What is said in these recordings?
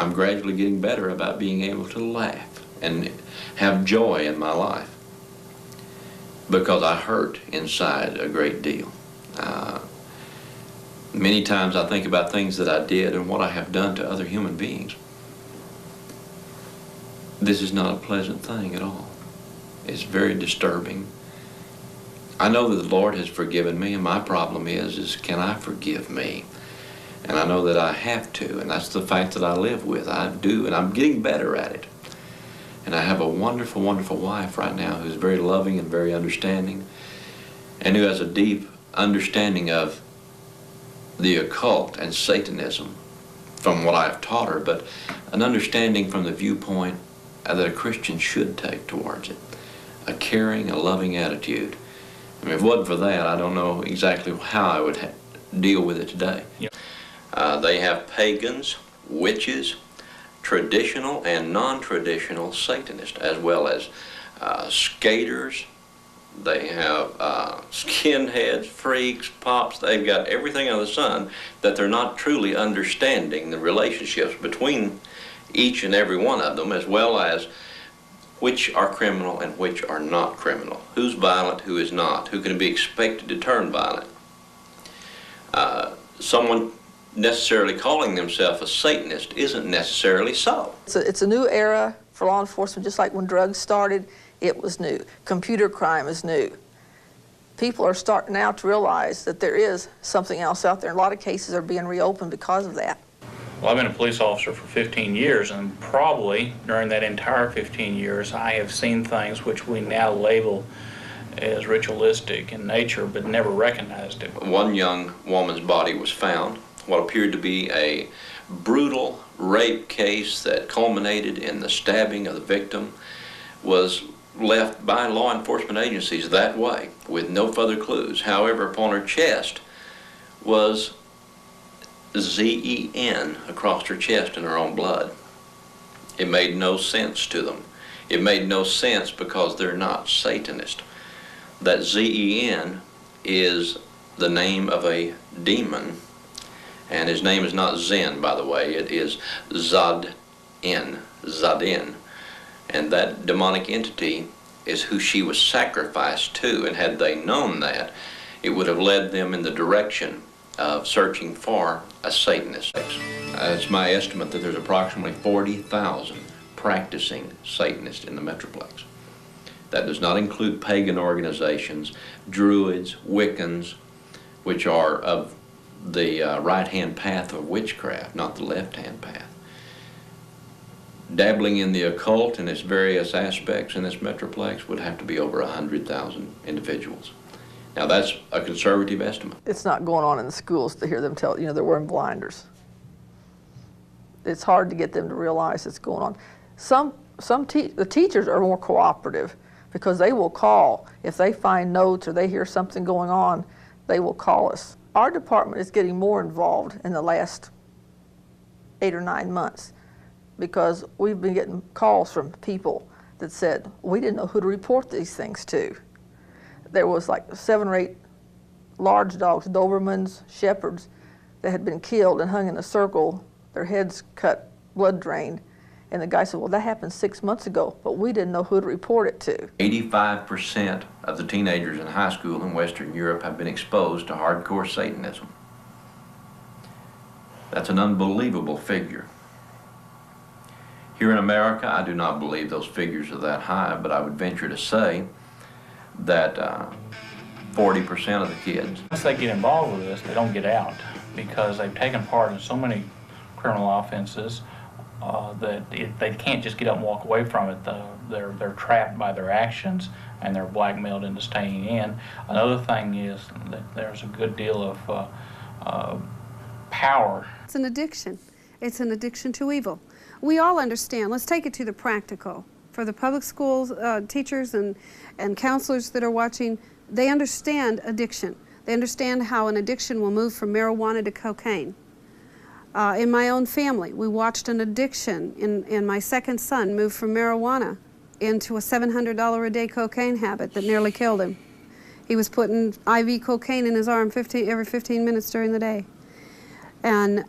I'm gradually getting better about being able to laugh and have joy in my life, because I hurt inside a great deal. Many times I think about things that I did and what I have done to other human beings. This is not a pleasant thing at all. It's very disturbing. I know that the Lord has forgiven me, and my problem is can I forgive me? And I know that I have to, and that's the fact that I live with. I do, and I'm getting better at it. And I have a wonderful, wonderful wife right now who's very loving and very understanding, and who has a deep understanding of the occult and Satanism from what I've taught her, but an understanding from the viewpoint that a Christian should take towards it. A caring, a loving attitude. I mean, if it wasn't for that, I don't know exactly how I would deal with it today. Yeah. They have pagans, witches, traditional and non-traditional Satanists, as well as skaters. They have skinheads, freaks, pops. They've got everything under the sun, that they're not truly understanding the relationships between each and every one of them, as well as which are criminal and which are not criminal. Who's violent, who is not, who can be expected to turn violent. Someone necessarily calling themselves a Satanist isn't necessarily so. It's a new era for law enforcement, just like when drugs started, it was new. Computer crime is new. People are starting now to realize that there is something else out there. A lot of cases are being reopened because of that. Well, I've been a police officer for 15 years, and probably during that entire 15 years, I have seen things which we now label as ritualistic in nature, but never recognized it. One young woman's body was found, what appeared to be a brutal rape case that culminated in the stabbing of the victim, was left by law enforcement agencies that way, with no further clues. However, upon her chest was Z-E-N across her chest in her own blood. It made no sense to them. It made no sense because they're not Satanist. That Z-E-N is the name of a demon, and his name is not Zen, by the way. It is Zad-In, Zadin. And that demonic entity is who she was sacrificed to, and had they known that, it would have led them in the direction of searching for a Satanist. It's my estimate that there's approximately 40,000 practicing Satanists in the Metroplex. That does not include pagan organizations, Druids, Wiccans, which are of the right-hand path of witchcraft, not the left-hand path. Dabbling in the occult in its various aspects in this Metroplex would have to be over 100,000 individuals. Now that's a conservative estimate. It's not going on in the schools to hear them tell, they're wearing blinders. It's hard to get them to realize it's going on. The teachers are more cooperative because they will call. If they find notes or they hear something going on, they will call us. Our department is getting more involved in the last 8 or 9 months because we've been getting calls from people that said, we didn't know who to report these things to. There was like 7 or 8 large dogs, Dobermans, Shepherds, that had been killed and hung in a circle, their heads cut, blood drained. And the guy said, well, that happened 6 months ago, but we didn't know who to report it to. 85% of the teenagers in high school in Western Europe have been exposed to hardcore Satanism. That's an unbelievable figure. Here in America, I do not believe those figures are that high, but I would venture to say that 40% of the kids. Once they get involved with this, they don't get out because they've taken part in so many criminal offenses that they can't just get up and walk away from it. They're trapped by their actions and they're blackmailed into staying in. Another thing is that there's a good deal of power. It's an addiction. It's an addiction to evil. We all understand. Let's take it to the practical. For the public schools, teachers and counselors that are watching, they understand addiction. They understand how an addiction will move from marijuana to cocaine. In my own family, we watched an addiction in my second son move from marijuana into a $700 a day cocaine habit that nearly killed him. He was putting IV cocaine in his arm every 15 minutes during the day. And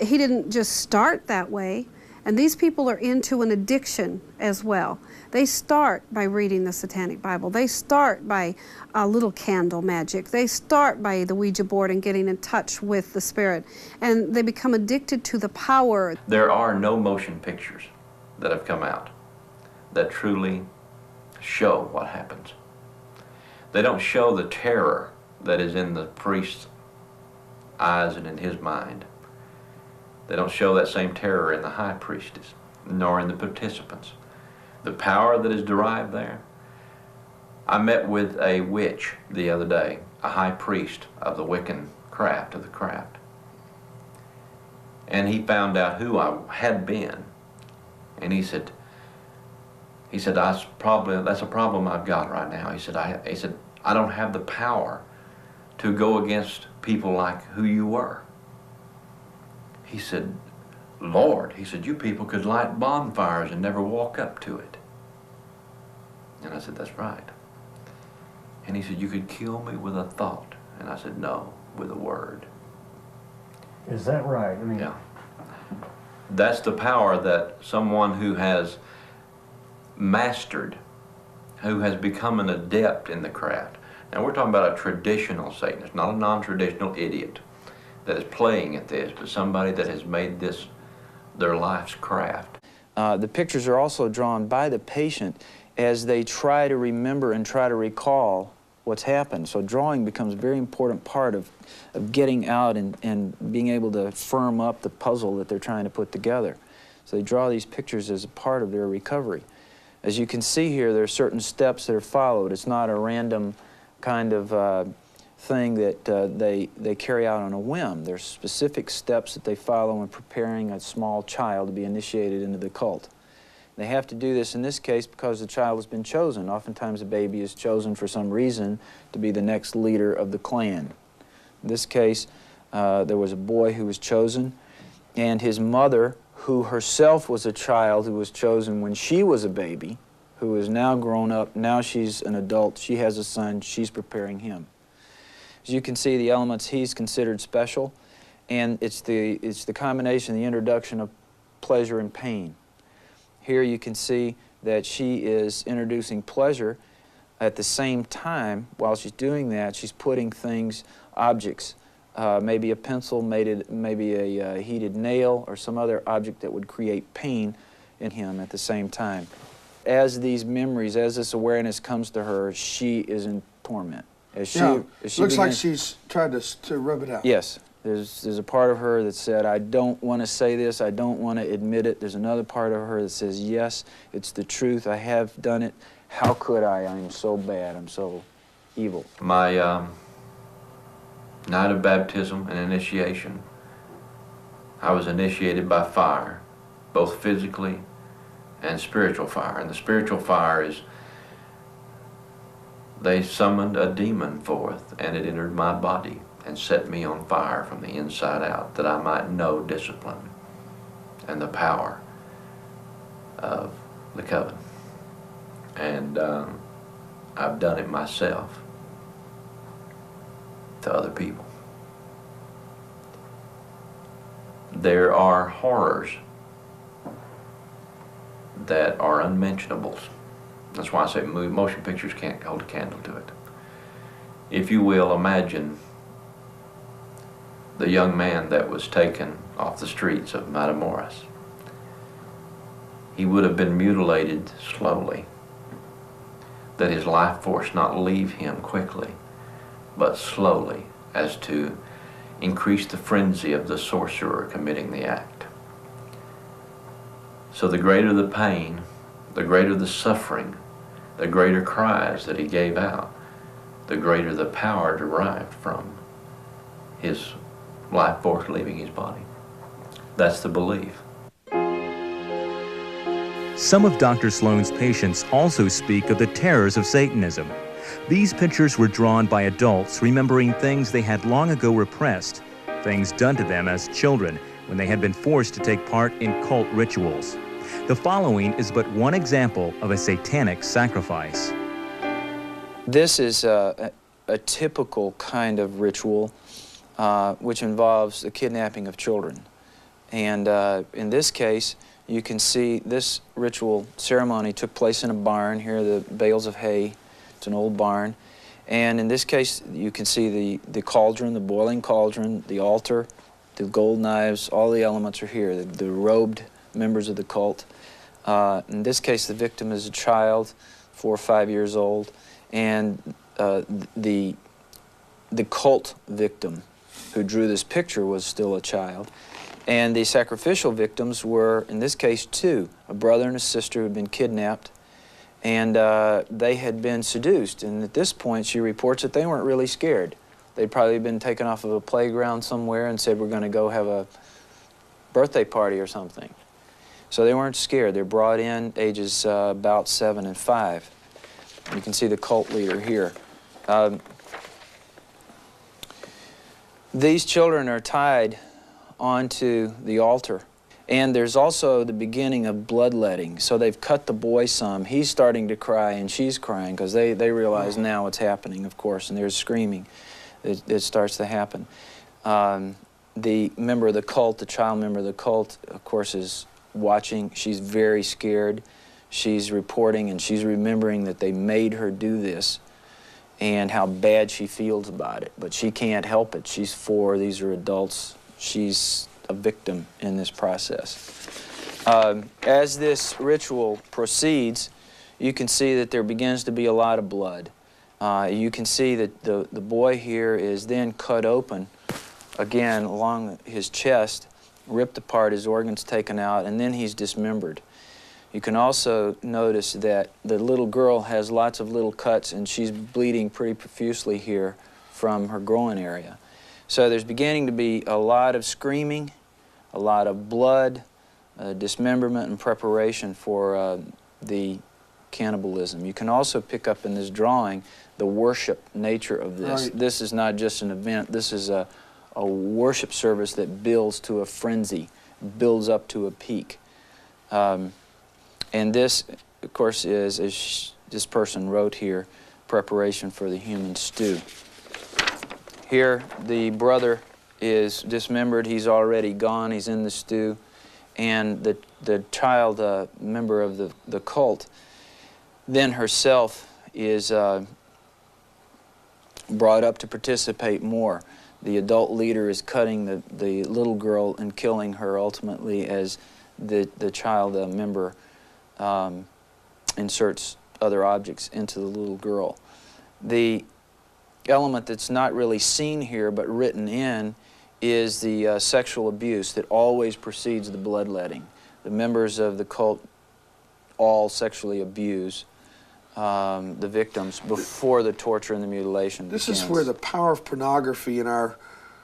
he didn't just start that way. And these people are into an addiction as well. They start by reading the Satanic Bible. They start by a little candle magic. They start by the Ouija board and getting in touch with the spirit. And they become addicted to the power. There are no motion pictures that have come out that truly show what happens. They don't show the terror that is in the priest's eyes and in his mind. They don't show that same terror in the high priestess, nor in the participants. The power that is derived there. I met with a witch the other day, a high priest of the Wiccan craft, of the craft. And he found out who I had been. And he said, that's a problem I've got right now. He said, I don't have the power to go against people like who you were. He said, Lord, he said, you people could light bonfires and never walk up to it. And I said, that's right. And he said, you could kill me with a thought. And I said, no, with a word. Is that right? I mean, yeah. That's the power that someone who has mastered, who has become an adept in the craft. Now we're talking about a traditional Satanist, not a non-traditional idiot that is playing at this, but somebody that has made this their life's craft. The pictures are also drawn by the patient as they try to remember and try to recall what's happened. So drawing becomes a very important part of getting out and being able to firm up the puzzle that they're trying to put together. So they draw these pictures as a part of their recovery. As you can see here, there are certain steps that are followed. It's not a random kind of thing that they carry out on a whim. There's specific steps that they follow in preparing a small child to be initiated into the cult. They have to do this in this case because the child has been chosen. Oftentimes a baby is chosen for some reason to be the next leader of the clan. In this case, there was a boy who was chosen, and his mother, who herself was a child who was chosen when she was a baby, who is now grown up, now she's an adult, she has a son, she's preparing him. As you can see, the elements he's considered special, and it's the combination, the introduction of pleasure and pain. Here you can see that she is introducing pleasure. At the same time, while she's doing that, she's putting things, objects, maybe a pencil, maybe a heated nail, or some other object that would create pain in him at the same time. As these memories, as this awareness comes to her, she is in torment. Looks like she's tried to rub it out. Yes. There's a part of her that said, I don't want to say this, I don't want to admit it. There's another part of her that says, yes, it's the truth, I have done it. How could I? I'm so bad, I'm so evil. My night of baptism and initiation, I was initiated by fire, both physically and spiritual fire. And the spiritual fire is, they summoned a demon forth, and it entered my body and set me on fire from the inside out, that I might know discipline and the power of the coven. And I've done it myself to other people. There are horrors that are unmentionables. That's why I say motion pictures can't hold a candle to it. If you will, imagine the young man that was taken off the streets of Matamoros. He would have been mutilated slowly, that his life force not leave him quickly, but slowly, as to increase the frenzy of the sorcerer committing the act. So the greater the pain, the greater the suffering, the greater cries that he gave out, the greater the power derived from his life force leaving his body. That's the belief. Some of Dr. Sloan's patients also speak of the terrors of Satanism. These pictures were drawn by adults remembering things they had long ago repressed, things done to them as children when they had been forced to take part in cult rituals. The following is but one example of a satanic sacrifice. This is a typical kind of ritual which involves the kidnapping of children. And in this case, you can see this ritual ceremony took place in a barn. Here are the bales of hay. It's an old barn. And in this case, you can see the cauldron, the boiling cauldron, the altar, the gold knives, all the elements are here, the robed members of the cult. In this case, the victim is a child, 4 or 5 years old, and the cult victim who drew this picture was still a child. And the sacrificial victims were, in this case, 2, a brother and a sister who had been kidnapped, and they had been seduced. And at this point, she reports that they weren't really scared. They'd probably been taken off of a playground somewhere and said, we're going to go have a birthday party or something. So they weren't scared. They're brought in ages about 7 and 5. You can see the cult leader here. These children are tied onto the altar. And there's also the beginning of bloodletting. So they've cut the boy some. He's starting to cry and she's crying because they realize now what's happening, of course, and there's screaming. It starts to happen. The member of the cult, the child member of the cult, of course, is watching. She's very scared. She's reporting and she's remembering that they made her do this and how bad she feels about it. But she can't help it. She's 4. These are adults. She's a victim in this process. As this ritual proceeds, you can see that there begins to be a lot of blood. You can see that the boy here is then cut open, again, along his chest, ripped apart, his organs taken out, and then he's dismembered. You can also notice that the little girl has lots of little cuts, and she's bleeding pretty profusely here from her groin area. So there's beginning to be a lot of screaming, a lot of blood, dismemberment, and preparation for the cannibalism. You can also pick up in this drawing the worship nature of this. Right. This is not just an event. This is a worship service that builds to a frenzy, builds up to a peak. And this, of course, is, as this person wrote here, preparation for the human stew. Here, the brother is dismembered. He's already gone. He's in the stew. And the child member of the cult then herself is brought up to participate more. The adult leader is cutting the little girl and killing her ultimately as the child member inserts other objects into the little girl. The element that's not really seen here but written in is the sexual abuse that always precedes the bloodletting. The members of the cult all sexually abuse the victims before the torture and the mutilation begins. This is where the power of pornography in our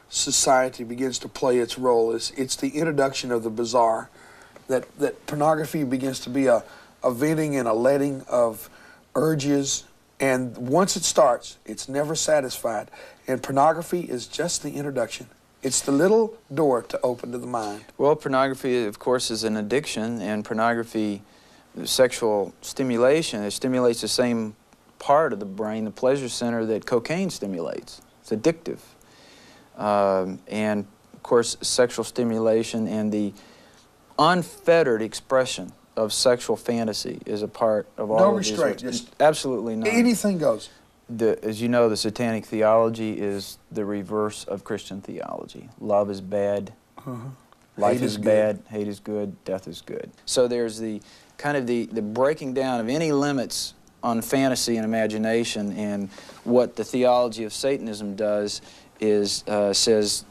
society begins to play its role. It's the introduction of the bizarre, that pornography begins to be a venting and a letting of urges, and once it starts, it's never satisfied. And pornography is just the introduction. It's the little door to open to the mind. Well, pornography, of course, is an addiction, and pornography, sexual stimulation, it stimulates the same part of the brain, the pleasure center, that cocaine stimulates. It's addictive. And, of course, sexual stimulation and the unfettered expression of sexual fantasy is a part of all no of restraint, these. just absolutely not. anything goes. As you know, the satanic theology is the reverse of Christian theology. Love is bad, life Hate is is bad, hate is good, death is good. So there's the kind of the breaking down of any limits on fantasy and imagination, and what the theology of Satanism does is says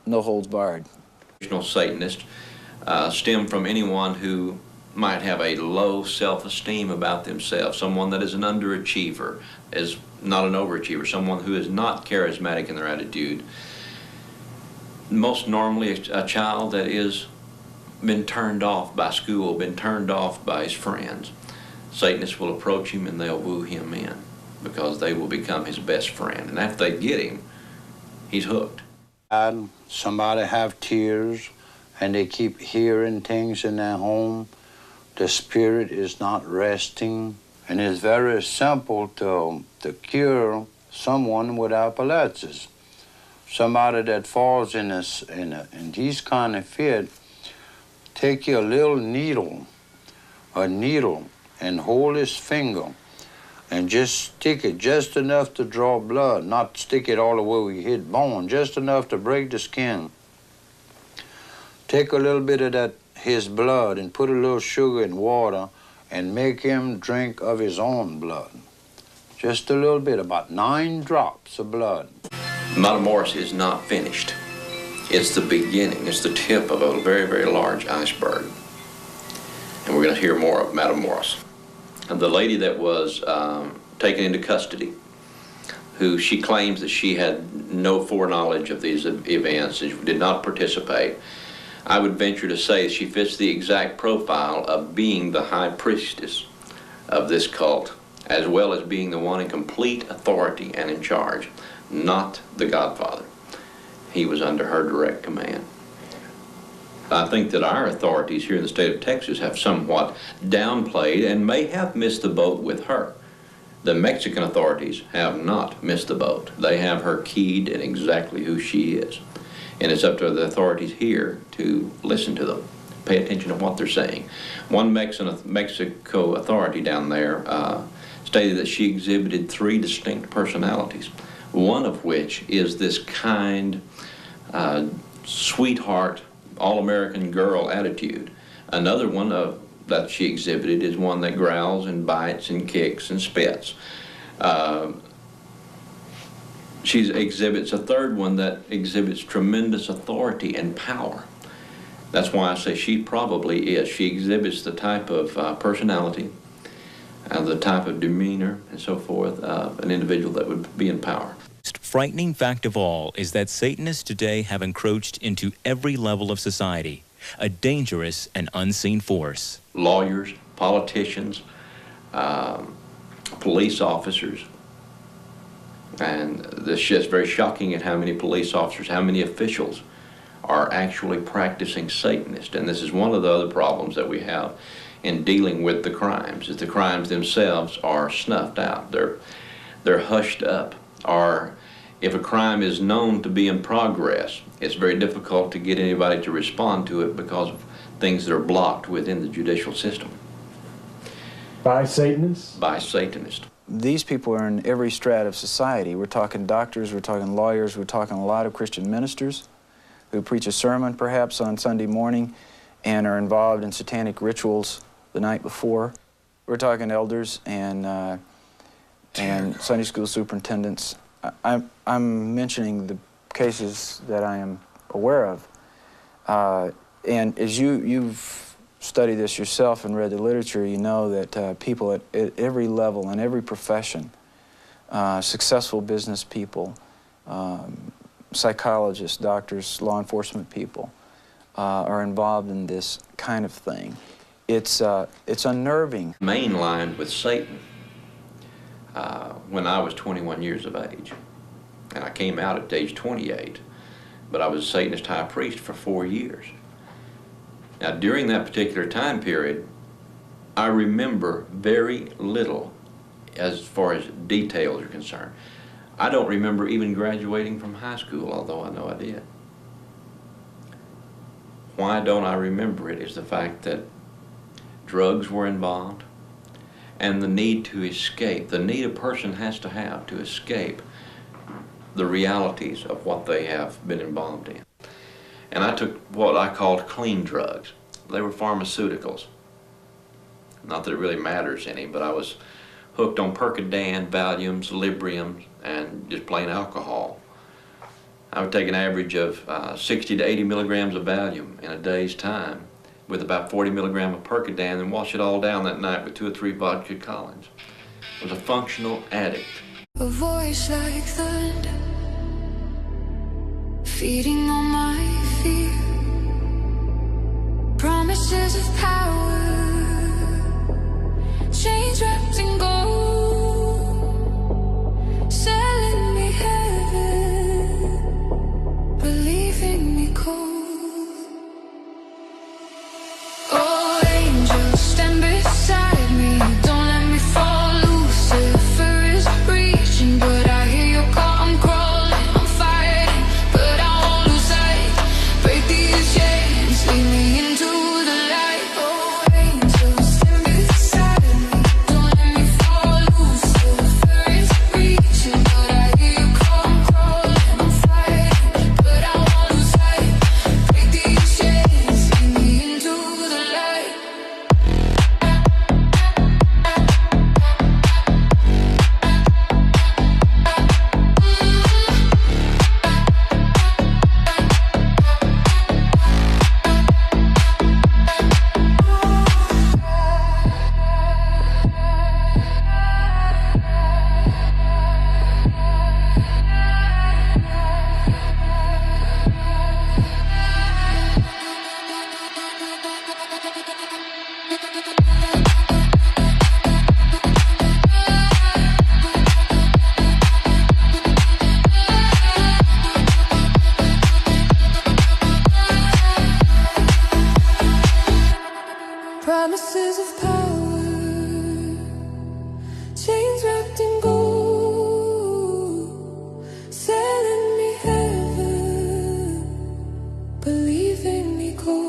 no holds barred. Satanists stem from anyone who might have a low self-esteem about themselves, someone that is an underachiever, is not an overachiever, someone who is not charismatic in their attitude. Most normally a child that is been turned off by school, been turned off by his friends. Satanists will approach him and they'll woo him in because they will become his best friend. And after they get him, he's hooked. And somebody have tears and they keep hearing things in their home. The spirit is not resting. And it's very simple to cure someone with epilepsy. somebody that falls in these kind of fit, take your little needle, and hold his finger and just stick it just enough to draw blood, not stick it all the way where you hit bone, just enough to break the skin. Take a little bit of his blood and put a little sugar in water and make him drink of his own blood. Just a little bit, about 9 drops of blood. Matamoros is not finished. It's the beginning. It's the tip of a very, very large iceberg. And we're going to hear more of Matamoros. And the lady that was taken into custody, who she claims that she had no foreknowledge of these events and did not participate, I would venture to say she fits the exact profile of being the high priestess of this cult, as well as being the one in complete authority and in charge, not the Godfather. He was under her direct command. I think that our authorities here in the state of Texas have somewhat downplayed and may have missed the boat with her. The Mexican authorities have not missed the boat. They have her keyed in exactly who she is. And it's up to the authorities here to listen to them, pay attention to what they're saying. One Mexico authority down there stated that she exhibited 3 distinct personalities, one of which is this kind, sweetheart, all-American girl attitude. Another one that she exhibited is one that growls and bites and kicks and spits. She exhibits a third one that exhibits tremendous authority and power. That's why I say she probably is. She exhibits the type of personality, the type of demeanor, and so forth, an individual that would be in power. The most frightening fact of all is that Satanists today have encroached into every level of society, a dangerous and unseen force. Lawyers, politicians, police officers, and this is just very shocking at how many police officers, how many officials are actually practicing Satanist. And this is one of the other problems that we have in dealing with the crimes, is the crimes themselves are snuffed out. They're hushed up. Or if a crime is known to be in progress, it's very difficult to get anybody to respond to it because of things that are blocked within the judicial system. By Satanists? By Satanists. These people are in every strata of society. We're talking doctors, we're talking lawyers, we're talking a lot of Christian ministers who preach a sermon perhaps on Sunday morning and are involved in satanic rituals the night before. We're talking elders and Sunday school superintendents. I'm mentioning the cases that I am aware of. And as you've studied this yourself and read the literature, you know that people at every level and every profession, successful business people, psychologists, doctors, law enforcement people, are involved in this kind of thing. It's unnerving. Mainlined with Satan when I was 21 years of age. And I came out at age 28, but I was a Satanist high priest for 4 years. Now, during that particular time period, I remember very little as far as details are concerned. I don't remember even graduating from high school, although I know I did. Why don't I remember it is the fact that drugs were involved and the need to escape, the need a person has to have to escape the realities of what they have been involved in. And I took what I called clean drugs. They were pharmaceuticals. Not that it really matters any, but I was hooked on Percodan, Valiums, Libriums, and just plain alcohol. I would take an average of 60 to 80 milligrams of Valium in a day's time with about 40 milligrams of Percodan and wash it all down that night with 2 or 3 vodka Collins. I was a functional addict. A voice like thunder, feeding on my fear. Promises of power, chains wrapped in gold, selling me heaven, but leaving me cold. Oh, angels, stand beside me, don't let me fall. Lucifer is reaching, but I hear your call. I'm crawling, I'm fighting, Promises of power, chains wrapped in gold, selling me heaven, believing me cold.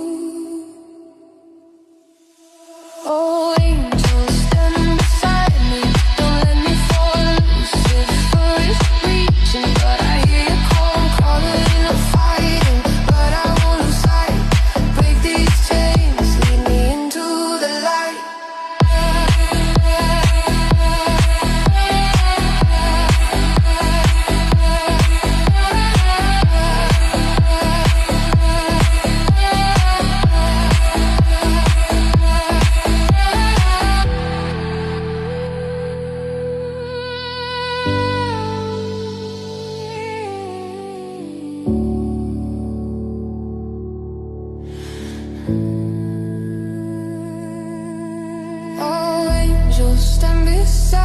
Oh, angels stand beside me, don't let me fall. Lucifer is reaching, but I hear you call, calling and fighting, but I won't lose sight. Break these chains, lead me into the light. Oh, angels stand beside